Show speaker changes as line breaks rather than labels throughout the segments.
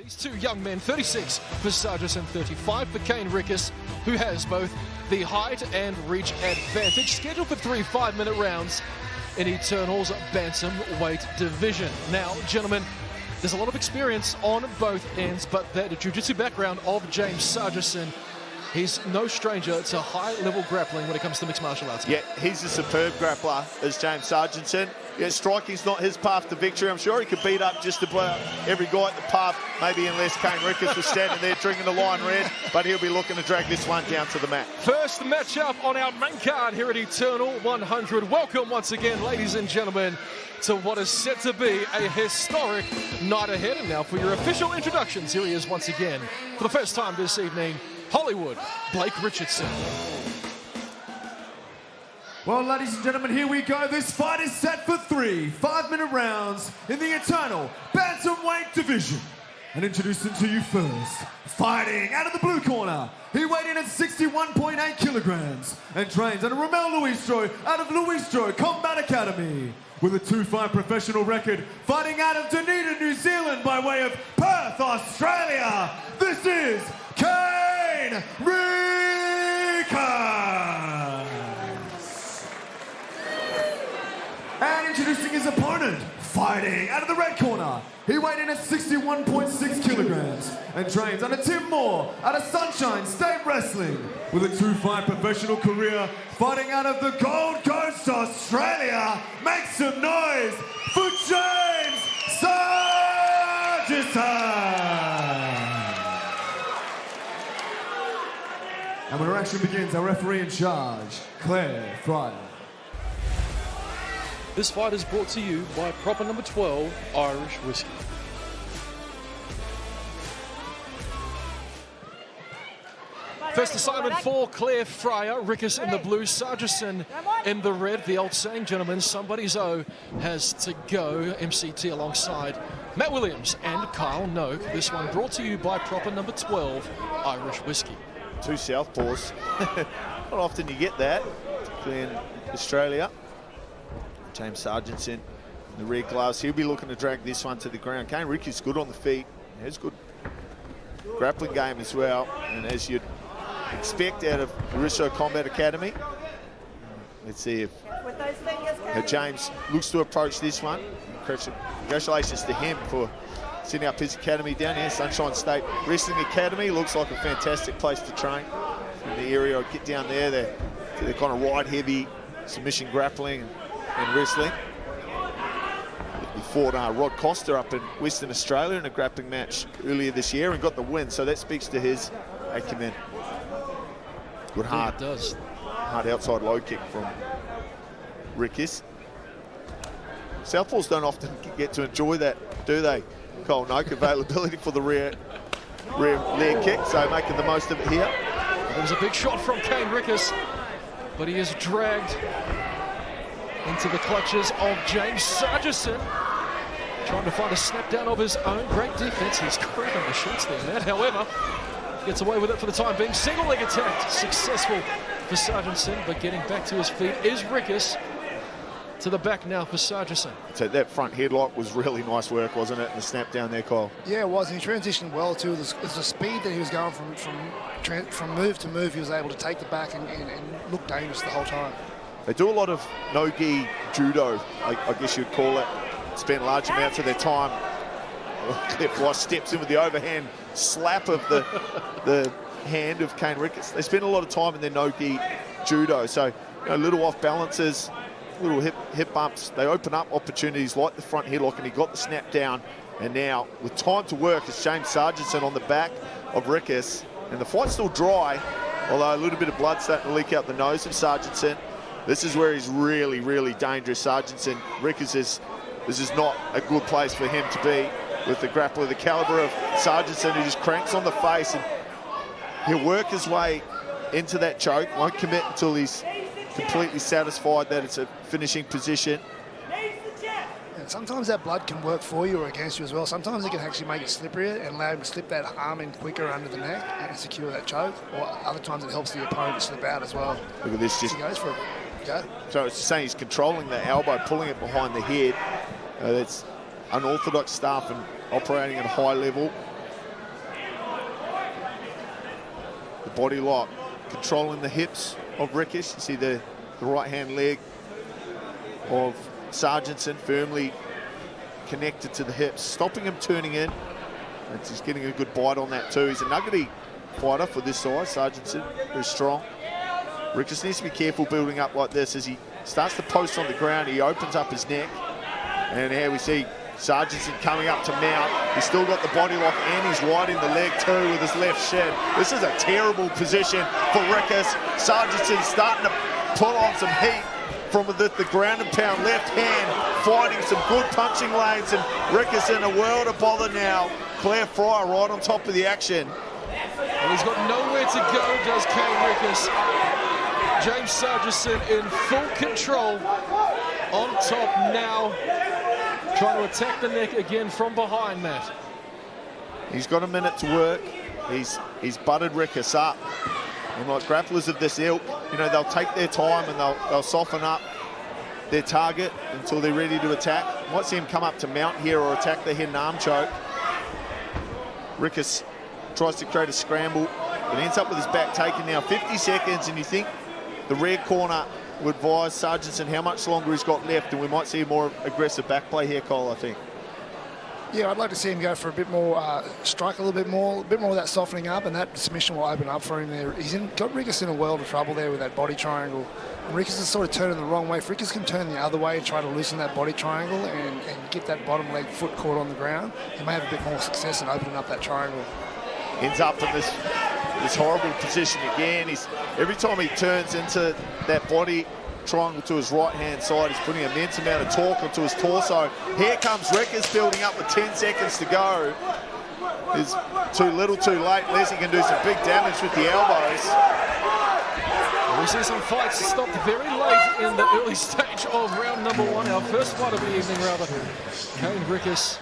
These two young men, 36 for Sargison, 35 for Kane Rickus, who has both the height and reach advantage, scheduled for 3 5-minute rounds in Eternal's bantamweight division. Now, gentlemen, there's a lot of experience on both ends, but the jiu-jitsu background of James Sargison, he's no stranger to high-level grappling when it comes to mixed martial arts.
Yeah, he's a superb grappler, as James Sargison. Yeah, striking's not his path to victory. I'm sure he could beat up just about every guy at the pub, maybe unless Kane Rickus was standing there drinking the Lion Red, but he'll be looking to drag this one down to the mat.
First matchup on our main card here at Eternal 100. Welcome once again, ladies and gentlemen, to what is set to be a historic night ahead. And now for your official introductions, here he is once again, for the first time this evening, Hollywood, Blake Richardson.
Well, ladies and gentlemen, here we go. This fight is set for 3 5-minute rounds in the Eternal bantamweight division. And introducing to you first, fighting out of the blue corner. He weighed in at 61.8 kilograms and trains under Ramel Luistro out of Luistro Combat Academy. With a 2-fight professional record, fighting out of Dunedin, New Zealand by way of Perth, Australia. This is Kane Rickus. And introducing his opponent, fighting out of the red corner. He weighed in at 61.6 kilograms and trains under Tim Moore out of Sunshine State Wrestling. With a 2-fight professional career, fighting out of the Gold Coast, Australia. Make some noise for James Sargison. And when our action begins, our referee in charge, Claire Fryer.
This fight is brought to you by proper number 12 Irish Whiskey. First assignment for Claire Fryer, Rickus in the blue, Sargison in the red. The old saying, gentlemen, somebody's O has to go. MCT alongside Matt Williams and Kyle Noak. This one brought to you by proper number 12 Irish Whiskey.
Two southpaws. Not often you get that, particularly in Australia. James Sargison in the rear gloves. He'll be looking to drag this one to the ground. Kane Rickus is good on the feet. He has good grappling game as well. And as you'd expect out of Luistro Combat Academy. Let's see if James looks to approach this one. Congratulations to him for setting up his academy down here, Sunshine State Wrestling Academy. Looks like a fantastic place to train. In the area, I'd get down there. They're kind of ride heavy, submission grappling and wrestling. He fought Rod Costa up in Western Australia in a grappling match earlier this year and got the win, so that speaks to his acumen. Good hard,
it does.
Hard outside low kick from Rickus. Southpaws don't often get to enjoy that, do they? Cole Noak, availability for the rear leg kick, so making the most of it here.
There was a big shot from Kane Rickus, but he is dragged into the clutches of James Sargison, trying to find a snap down of his own. Great defense. He's cracking the shots there, Matt. However, gets away with it for the time being. Single leg attack, successful for Sargison, but getting back to his feet is Rickus. To the back now for Sargison.
So that front headlock was really nice work, wasn't it? And the snap down there, Kyle.
Yeah, it was. And he transitioned well too. The speed that he was going from move to move, he was able to take the back and look dangerous the whole time.
do a lot of no-gi judo, I guess you'd call it. Spend large amounts of their time. Cliff Ross steps in with the overhand slap of the hand of Kane Rickus. They spend a lot of time in their no-gi judo. So, little off balances, little hip bumps. They open up opportunities like the front headlock, and he got the snap down. And now, with time to work, it's James Sargison on the back of Rickus. And the fight's still dry, although a little bit of blood starting to leak out the nose of Sargison. This is where he's really, really dangerous. Sargison, Rickus this is not a good place for him to be with the grappler, the caliber of Sargison, who just cranks on the face, and he'll work his way into that choke, won't commit until he's completely satisfied that it's a finishing position.
And sometimes that blood can work for you or against you as well. Sometimes it can actually make it slipperier and allow him to slip that arm in quicker under the neck and secure that choke. Or other times it helps the opponent to slip out as well.
Look at this.
He goes for it. Go.
So it's saying he's controlling the elbow, pulling it behind the head. That's unorthodox stuff and operating at a high level. the body lock, controlling the hips of Rickus. You see the right-hand leg of Sargison firmly connected to the hips, stopping him turning in. And he's getting a good bite on that too. He's a nuggety fighter for this size, Sargison, very strong. Rickus needs to be careful building up like this. As he starts to post on the ground, he opens up his neck. And here we see Sargison coming up to mount. He's still got the body lock and he's wide in the leg too with his left shin. This is a terrible position for Rickus. Sargison starting to pull on some heat from the ground and pound left hand, finding some good punching lanes, and Rickus in a world of bother now. Claire Fryer right on top of the action.
Well, he's got nowhere to go, does Kane Rickus. James Sargison in full control, on top now, trying to attack the neck again from behind, Matt.
He's got a minute to work. He's butted Rickus up. And like grapplers of this ilk, you know, they'll take their time and they'll soften up their target until they're ready to attack. Might see him come up to mount here or attack the head and arm choke. Rickus tries to create a scramble, but ends up with his back taken now. 50 seconds, and you think the rear corner would advise Sargison how much longer he's got left, and we might see a more aggressive back play here, Cole, I think.
Yeah, I'd like to see him go for a bit more, strike a little bit more of that softening up, and that submission will open up for him there. He's got Rickus in a world of trouble there with that body triangle. And Rickus is sort of turning the wrong way. If Rickus can turn the other way and try to loosen that body triangle and get that bottom leg foot caught on the ground, he may have a bit more success in opening up that triangle.
Ends up in this horrible position again. Every time he turns into that body triangle to his right-hand side, he's putting an immense amount of torque onto his torso. Here comes Rickus building up with 10 seconds to go. It's too little too late. Leslie can do some big damage with the elbows.
We see some fights stopped very late in the early stage of round number one, our first fight of the evening rather. Kane Rickus,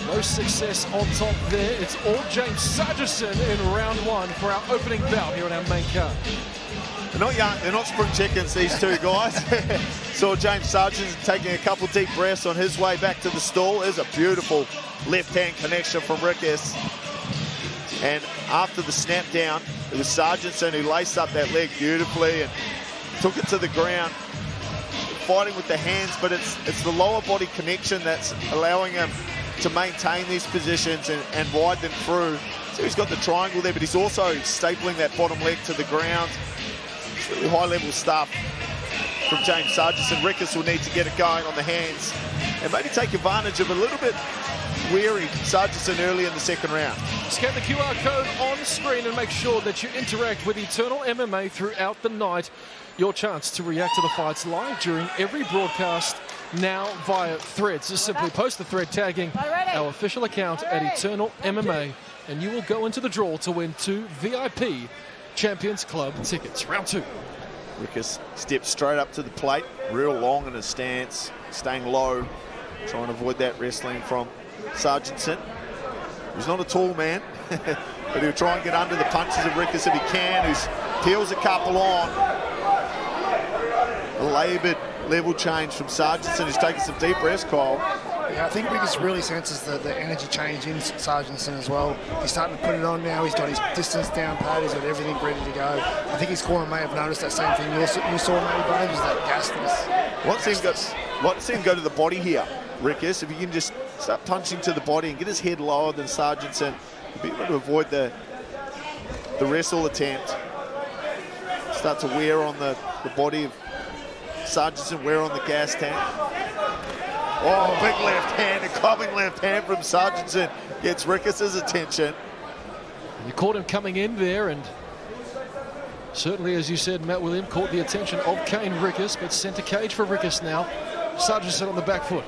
no success on top there. It's all James Sargison in round one for our opening bout here on our main card.
They're not young, they're not spring chickens, these two guys. Saw James Sargison taking a couple deep breaths on his way back to the stall. There's a beautiful left-hand connection from Rickus. And after the snap down, it was Sargison who laced up that leg beautifully and took it to the ground, fighting with the hands, but it's the lower body connection that's allowing him to maintain these positions and ride them through. So he's got the triangle there, but he's also stapling that bottom leg to the ground. It's really high-level stuff from James Sargison. Rickus will need to get it going on the hands and maybe take advantage of a little bit weary Sargison early in the second round.
Scan the QR code on screen and make sure that you interact with Eternal MMA throughout the night. Your chance to react to the fights live during every broadcast now via threads. Just simply post the thread tagging our official account at Eternal MMA and you will go into the draw to win 2 VIP Champions Club tickets. Round 2.
Rickus steps straight up to the plate, real long in his stance, staying low, trying to avoid that wrestling from Sargison. He's not a tall man, but he'll try and get under the punches of Rickus if he can, who's peels a couple on. A laboured level change from Sargison, who's taking some deep breaths, Kyle.
Yeah, I think Rickus really senses the energy change in Sargison as well. He's starting to put it on now. He's got his distance down pat. He's got everything ready to go. I think his corner may have noticed that same thing you saw, maybe, Bones, is that gasness.
Want to see him go to the body here, Rickus. If he can just start punching to the body and get his head lower than Sargison, he'll be able to avoid the wrestle attempt. Start to wear on the body of Sargison, wear on the gas tank. Oh, big left hand, a clubbing left hand from Sargison gets Rickus's attention.
You caught him coming in there, and certainly, as you said, Matt William caught the attention of Kane Rickus, but centre cage for Rickus now. Sargison on the back foot.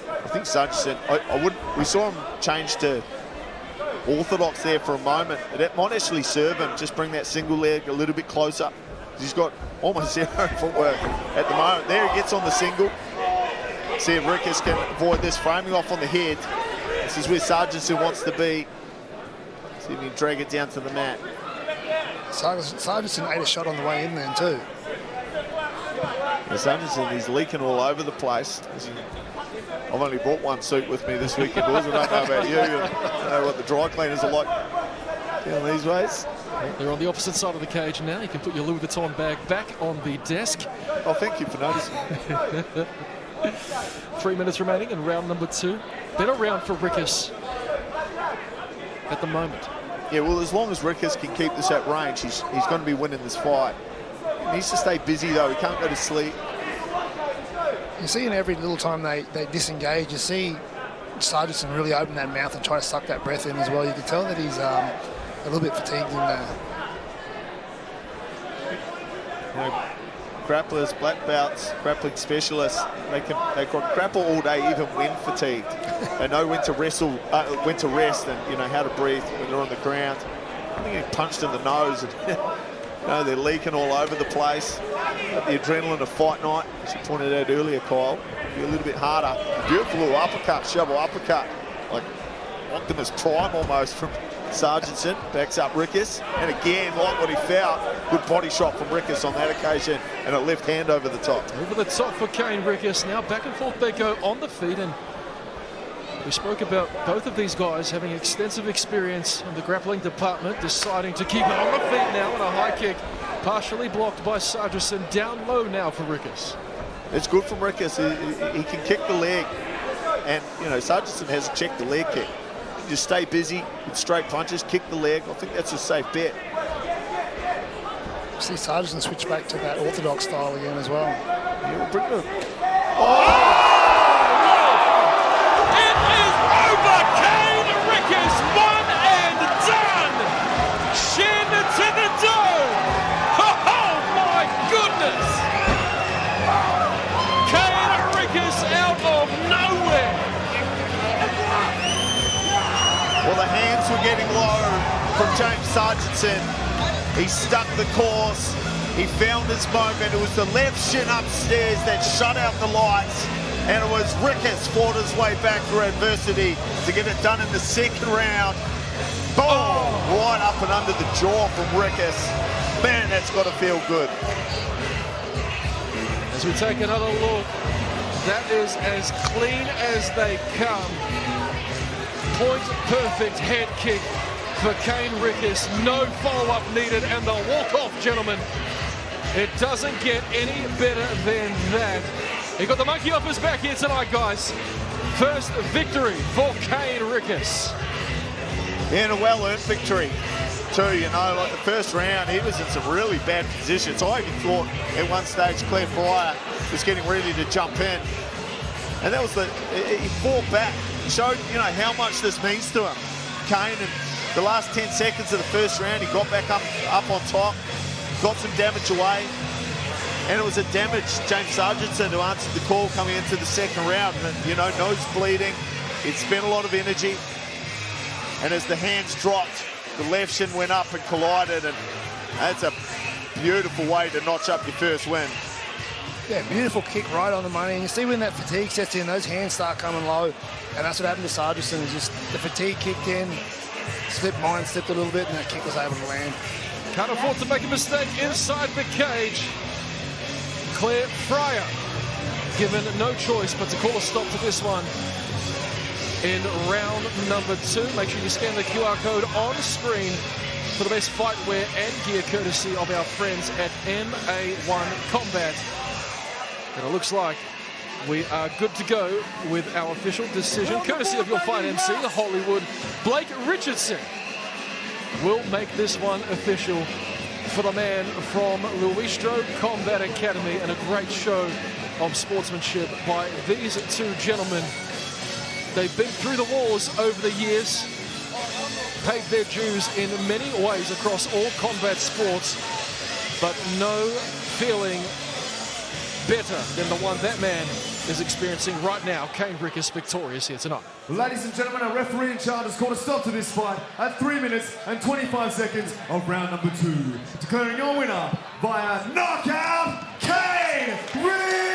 I think Sargison, we saw him change to orthodox there for a moment. It might actually serve him, just bring that single leg a little bit closer. He's got almost zero footwork at the moment. There he gets on the single. See if Rickus can avoid this, framing off on the head. This is where Sargison wants to be. See if he can drag it down to the mat.
Sargison ate a shot on the way in then too.
Yeah, Sargison, he's leaking all over the place. I've only brought one suit with me this weekend, boys. I don't know about you. I don't know what the dry cleaners are like Yeah, these ways.
They're on the opposite side of the cage now. You can put your Louis Vuitton bag back on the desk.
Oh, thank you for noticing.
3 minutes remaining in round number 2. Better round for Rickus at the moment.
Yeah, well, as long as Rickus can keep this at range, he's going to be winning this fight. He needs to stay busy, though. He can't go to sleep.
You see in every little time they disengage, you see Sargison really open that mouth and try to suck that breath in as well. You can tell that he's a little bit fatigued in there.
You know, grapplers, black belts, grappling specialists, they can grapple all day, even when fatigued. They know when to wrestle, when to rest, and you know how to breathe when they're on the ground. I think he punched in the nose, and you know, they're leaking all over the place. Got the adrenaline of fight night, as you pointed out earlier, Kyle. Be a little bit harder. Beautiful little uppercut, shovel uppercut, like Optimus Prime almost from Sargison. Backs up Rickus, and again, like what he felt, good body shot from Rickus on that occasion, and a left hand over the top.
Over the top for Kane Rickus. Now back and forth they go on the feet, and we spoke about both of these guys having extensive experience in the grappling department, deciding to keep it on the feet now, and a high kick partially blocked by Sargison. Down low now for Rickus.
It's good from Rickus. He can kick the leg, and you know Sargison hasn't checked the leg kick. Just stay busy with straight punches, kick the leg. I think that's a safe bet.
See Sargison switch back to that orthodox style again as well.
Yeah, we'll bring it.
It is over. Kane Rickus, one and done. Shin to the dome. Oh my goodness. Kane Rickus out of nowhere.
Well, the hands were getting low from James Sargison. He stuck the course. He found his moment. It was the left shin upstairs that shut out the lights. And it was Rickus fought his way back through adversity to get it done in the second round. Boom! Right up and under the jaw from Rickus. Man, that's got to feel good.
As we take another look, that is as clean as they come. Point perfect head kick for Kane Rickus. No follow-up needed, and the walk-off, gentlemen. It doesn't get any better than that. He got the monkey off his back here tonight, guys. First victory for Kane Rickus.
And a well-earned victory, too. You know, like the first round, he was in some really bad positions. I even thought at one stage Claire Fryer was getting ready to jump in. And that was he fought back. Showed, you know, how much this means to him. Kane, in the last 10 seconds of the first round, he got back up on top, got some damage away, and it was a damaged James Sargison who answered the call coming into the second round. And, you know, nose bleeding, he'd spent a lot of energy, and as the hands dropped, the left shin went up and collided, and that's a beautiful way to notch up your first win.
Yeah, beautiful kick right on the money. And you see when that fatigue sets in, those hands start coming low. And that's what happened to Sargison, is just the fatigue kicked in, slipped a little bit, and that kick was able to land.
Can't afford to make a mistake inside the cage. Claire Fryer given no choice but to call a stop to this one in round number 2. Make sure you scan the QR code on screen for the best fightwear and gear courtesy of our friends at MA1 Combat. And it looks like we are good to go with our official decision, courtesy of your fight MC, Hollywood. Blake Richardson will make this one official for the man from Louis Stroud Combat Academy, and a great show of sportsmanship by these two gentlemen. They've been through the wars over the years, paid their dues in many ways across all combat sports, but no feeling better than the one that man is experiencing right now. Kane Rickus victorious here tonight.
Ladies and gentlemen, our referee in charge has called a stop to this fight at 3 minutes and 25 seconds of round number 2. Declaring your winner via knockout, Kane Rickus!